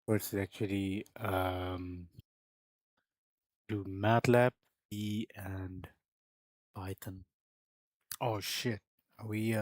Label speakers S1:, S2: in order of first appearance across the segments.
S1: versus actually do MATLAB, C, and Python. Oh shit. We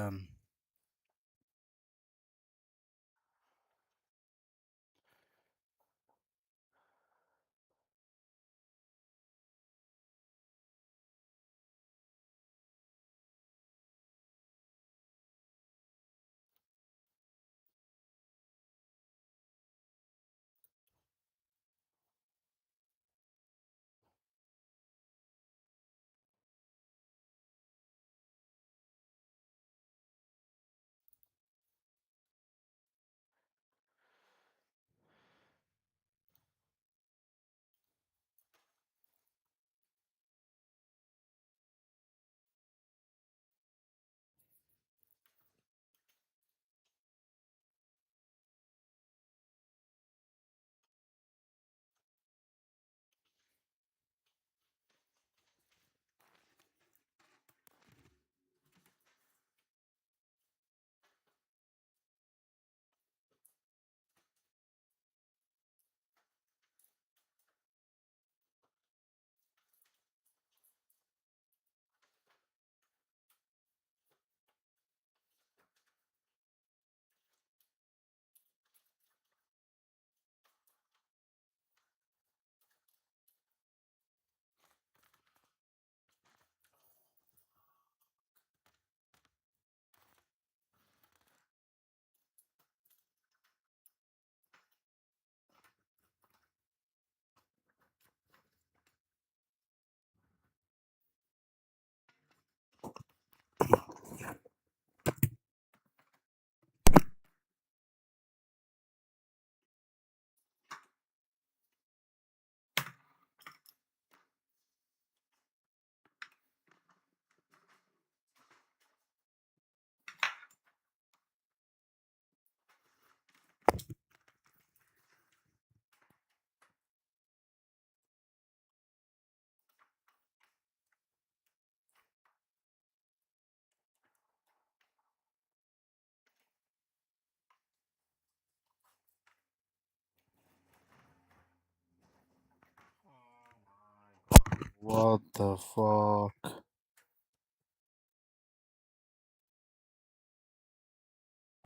S1: what the fuck?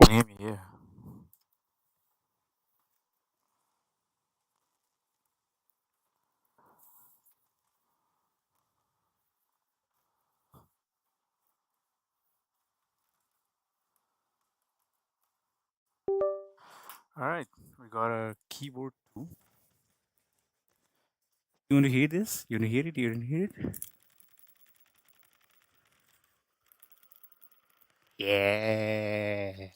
S1: Maybe, yeah. All right, we got a keyboard too. You want to hear this? You want to hear it? You want to hear it? Yeah.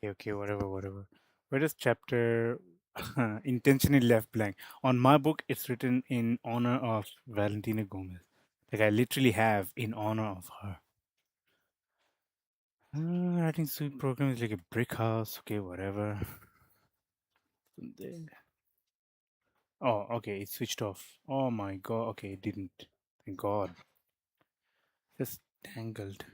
S1: Okay, okay, whatever, whatever. Where does chapter intentionally left blank? On my book, it's written in honor of Valentina Gomez. Like I literally have in honor of her. Writing suite program is like a brick house. Okay, whatever. There. Oh, okay, it switched off. Oh my god. Okay, it didn't. Thank God. Just tangled.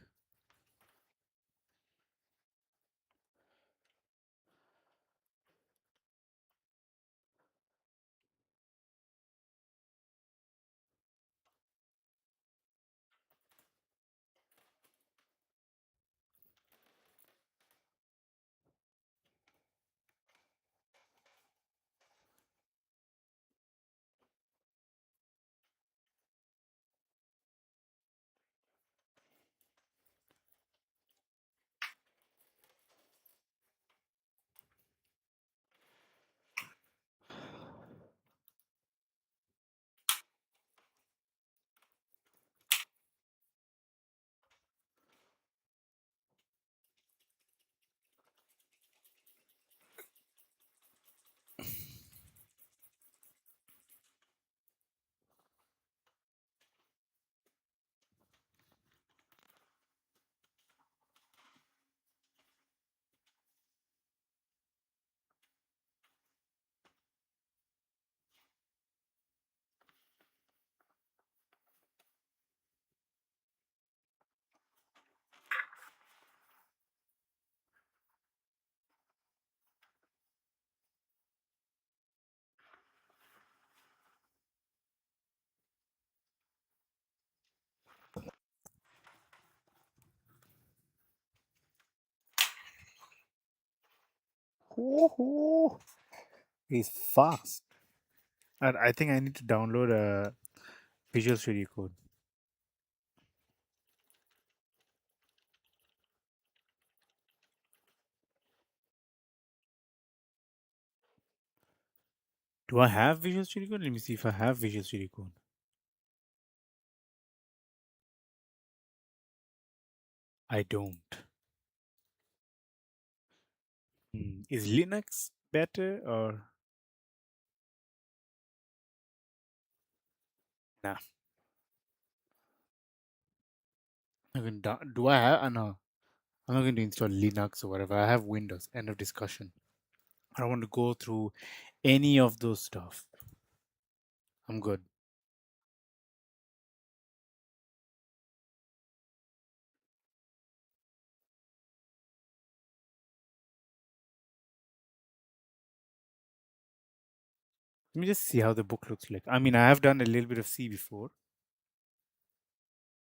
S1: Ooh, he's fast. And I think I need to download a Visual Studio Code. Do I have Visual Studio Code? Let me see if I have Visual Studio Code. I don't. Is Linux better or nah? Do I have? No, I'm not going to install Linux or whatever. I have Windows. End of discussion. I don't want to go through any of those stuff. I'm good. Let me just see how the book looks like. I mean, I have done a little bit of C before.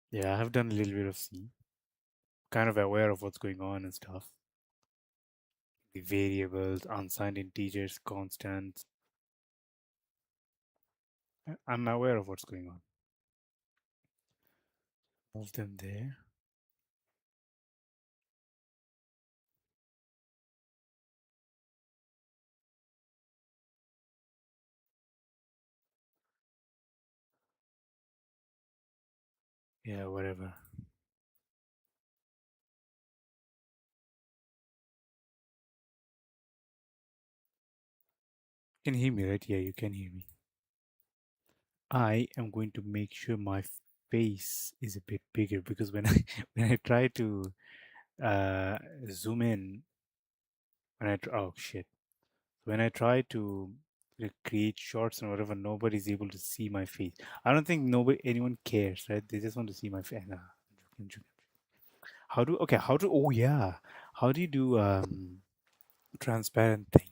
S1: Yeah, I have done a little bit of C. Kind of aware of what's going on and stuff. The variables, unsigned integers, constants. I'm aware of what's going on. Move them there. Yeah, whatever. You can hear me, right? Yeah, you can hear me. I am going to make sure my face is a bit bigger because when I when I try to uh, zoom in, oh shit, when I try to create shorts and whatever, nobody's able to see my face. I don't think nobody anyone cares, right? They just want to see my face. Nah, I'm joking. How do okay? How do oh yeah? How do you do transparent thing?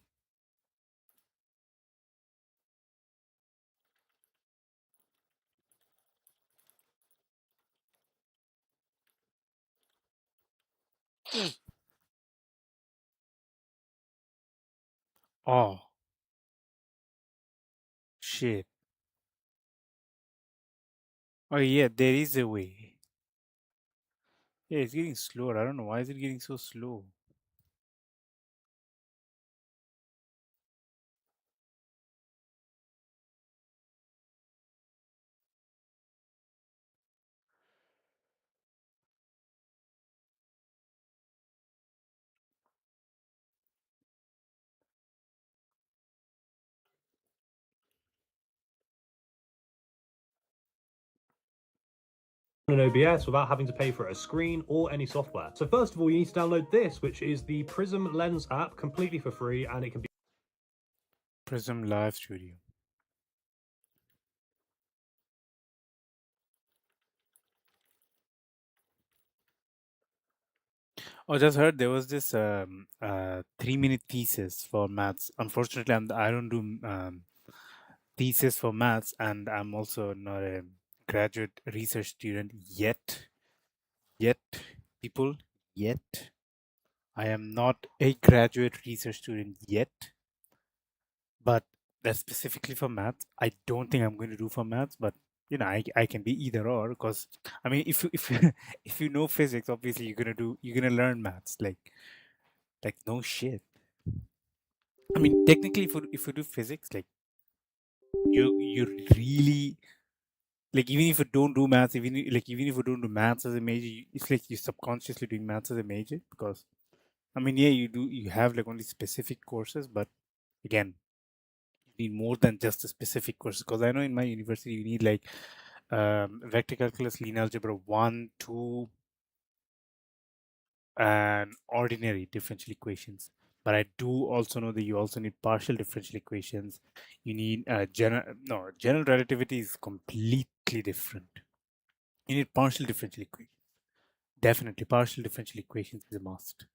S1: Oh shit! Oh yeah, there is a way. Yeah, it's getting slower. I don't know why is it getting so slow.
S2: an OBS without having to pay for a screen or any software. So first of all, you need to download this, which is the Prism Lens app, completely for free, and it can be
S1: Prism Live Studio. Oh, just heard there was this 3-minute thesis for maths. Unfortunately, I don't do thesis for maths, and I'm also not a graduate research student yet. Yet, people, yet. I am not a graduate research student yet, but that's specifically for maths. I don't think I'm going to do for maths, but I can be either or, because I mean, if you if you know physics, obviously you're gonna learn maths, like no shit. I mean, technically, if you do physics, like you really, like, even if you don't do maths, even if you don't do maths as a major, it's like you're subconsciously doing maths as a major, because I mean, yeah, you have like only specific courses, but again, you need more than just a specific course. Because I know in my university you need like vector calculus, linear algebra 1, 2, and ordinary differential equations. But I do also know that you also need partial differential equations. You need general relativity is completely different. You need partial differential equations. Definitely, partial differential equations is a must.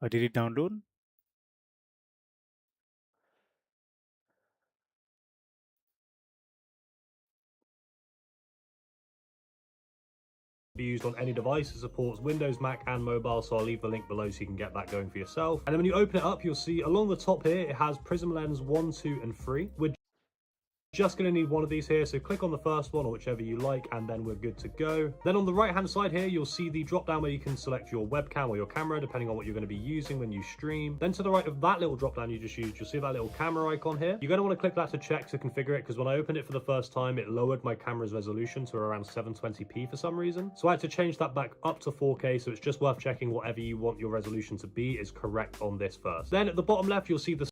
S1: Did it download?
S2: used on any device. It supports Windows, Mac, and mobile, so I'll leave the link below so you can get that going for yourself. And then when you open it up, you'll see along the top here, it has Prism Lens 1, 2, and 3. We're just going to need one of these here, so click on the first one or whichever you like, and then we're good to go. Then on the right hand side here, you'll see the drop down where you can select your webcam or your camera depending on what you're going to be using when you stream. Then to the right of that little drop down you just used, you'll see that little camera icon here. You're going to want to click that to check to configure it, because when I opened it for the first time, it lowered my camera's resolution to around 720p for some reason, so I had to change that back up to 4K. So it's just worth checking whatever you want your resolution to be is correct on this first. Then at the bottom left, you'll see the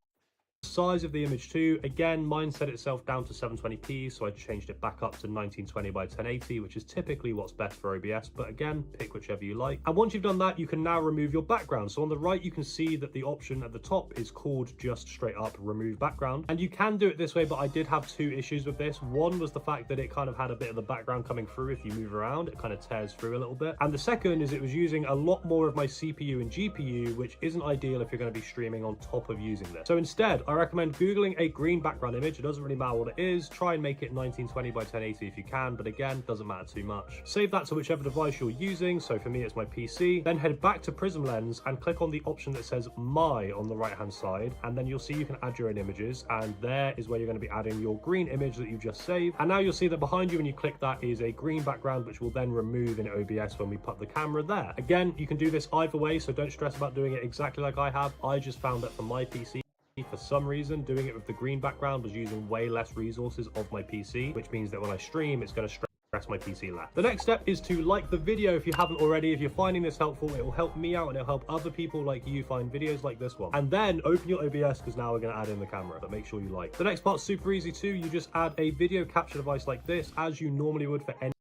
S2: size of the image too. Again, mine set itself down to 720p, so I changed it back up to 1920 by 1080, which is typically what's best for OBS, but again, pick whichever you like. And once you've done that, you can now remove your background. So on the right, you can see that the option at the top is called just straight up remove background, and you can do it this way, but I did have two issues with this. One was the fact that it kind of had a bit of the background coming through. If you move around, it kind of tears through a little bit, and the second is it was using a lot more of my CPU and GPU, which isn't ideal if you're going to be streaming on top of using this. So instead, I recommend googling a green background image. It doesn't really matter what it is. Try and make it 1920 by 1080 if you can, but again, doesn't matter too much. Save that to whichever device you're using. So for me, it's my PC. Then head back to Prism Lens and click on the option that says My on the right hand side, and then you'll see you can add your own images, and there is where you're going to be adding your green image that you just saved. And now you'll see that behind you when you click that is a green background, which will then remove in OBS when we put the camera there. Again, you can do this either way, so don't stress about doing it exactly like I have. I just found that for my PC, for some reason, doing it with the green background was using way less resources of my PC, which means that when I stream, it's going to stress my PC less. The next step is to like the video if you haven't already. If you're finding this helpful, it will help me out and it'll help other people like you find videos like this one. And then open your OBS, because now we're going to add in the camera, but make sure you like. The next part's super easy too. You just add a video capture device like this, as you normally would for any.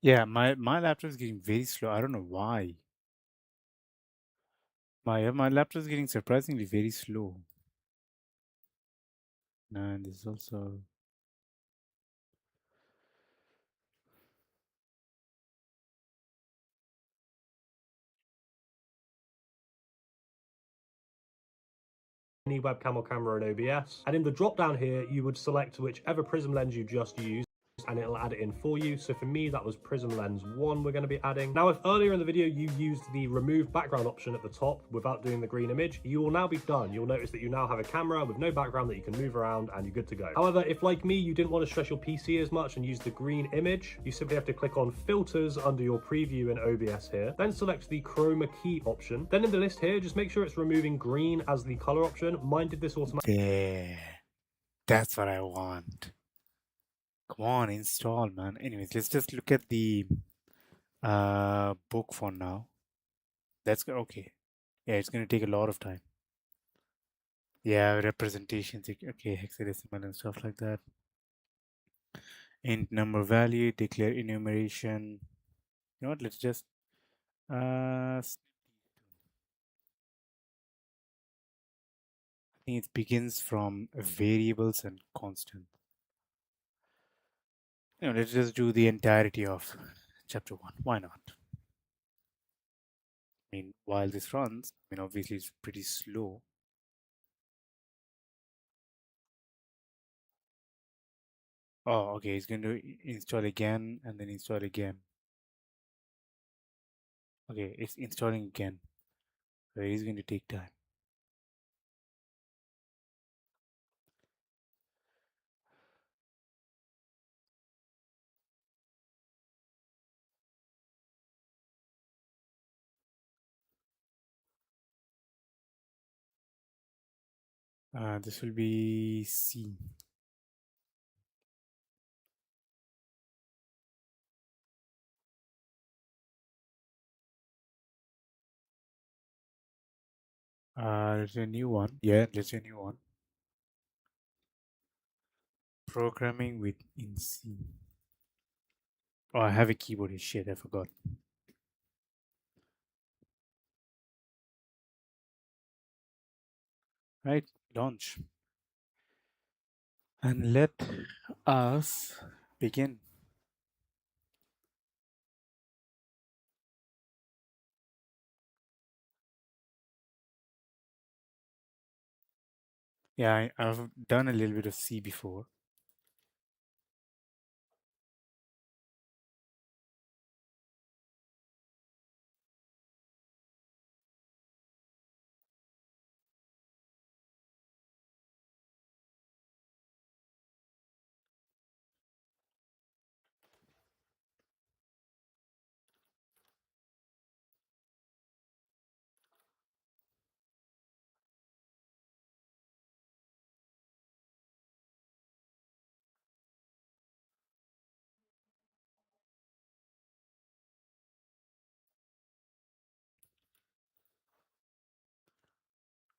S1: Yeah, my laptop is getting very slow. I don't know why. My laptop is getting surprisingly very slow. And this is also
S2: webcam or camera in OBS. And in the drop down here, you would select whichever Prism lens you just used, and it'll add it in for you. So for me, that was Prism Lens 1 we're going to be adding. Now, if earlier in the video you used the remove background option at the top without doing the green image, you will now be done. You'll notice that you now have a camera with no background that you can move around, and you're good to go. However, if like me, you didn't want to stress your PC as much and use the green image, you simply have to click on filters under your preview in OBS here, then select the chroma key option. Then in the list here, just make sure it's removing green as the color option. Mine did this automatically.
S1: there. That's what I want. Come on, install, man. Anyways, let's just look at the book for now. That's good. Okay. Yeah, it's gonna take a lot of time. Yeah, representations. Okay, hexadecimal and stuff like that. int number value, declare enumeration. You know what? Let's just I think it begins from variables and constant. Let's just do the entirety of chapter one. Why not? I mean, while this runs, obviously it's pretty slow. Oh, okay, it's going to install again and then install again. Okay, it's installing again. So it is going to take time. This will be C. Let's do a new one. Yeah, let's do a new one. Programming with in C. Oh, I have a keyboard. Shit, I forgot. Right, launch. And let us begin. Yeah, I've done a little bit of C before.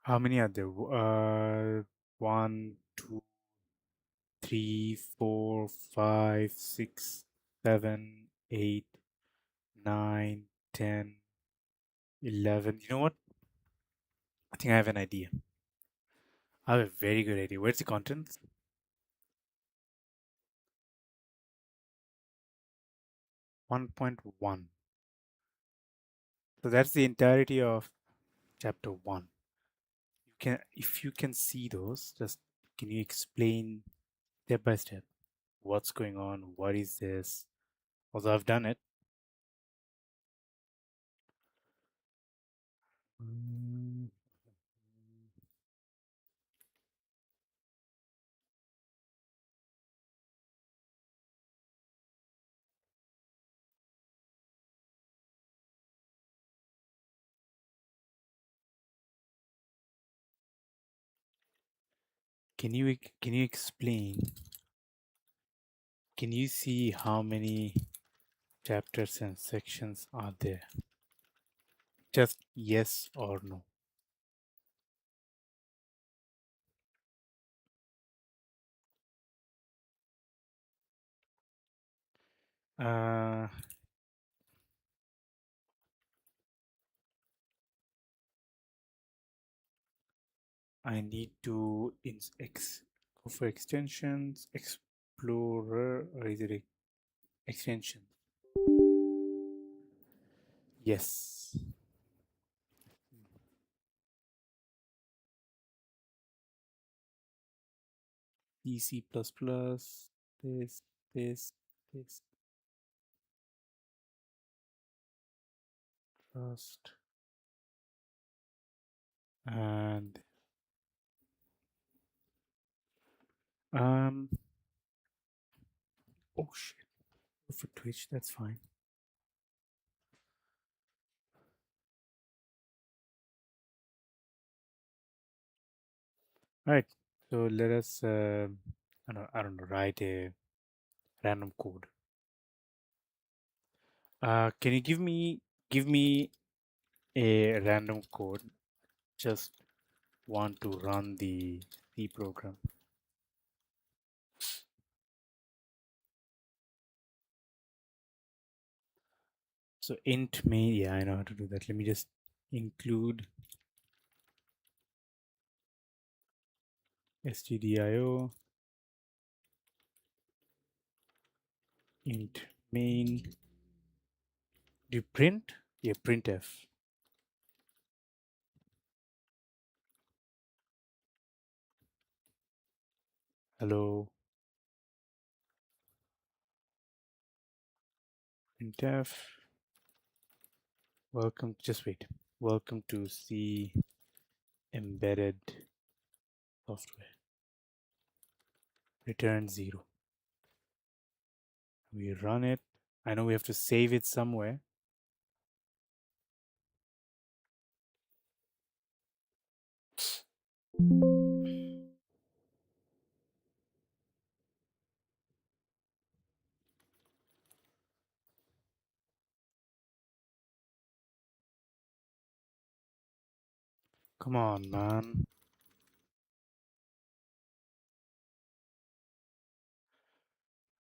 S1: How many are there? One, two, three, four, five, six, 7, 8, 9, 10, 11. You know what? I think I have an idea. I have a very good idea. Where's the content? 1.1. So that's the entirety of chapter 1. If you can see those, just can you explain step by step what's going on? What is this? Although I've done it. Mm, can you explain? Can you see how many chapters and sections are there? Just yes or no. Uh, I need to go for extensions, Explorer, or is it extension? Yes. C, C++, this, this, this, trust, and um. Oh shit. Go for Twitch. That's fine. All right. So let us. I don't know. Write a random code. Can you give me a random code? Just want to run the C program. So int main, yeah, I know how to do that. Let me just include stdio int main. Do you print? Yeah, printf. Hello, printf. Welcome. Just wait. Welcome to C embedded software. Return 0. We run it. I know we have to save it somewhere. Come on, man.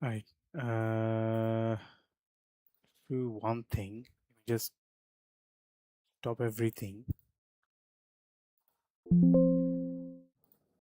S1: All right. Do one thing. Just stop everything.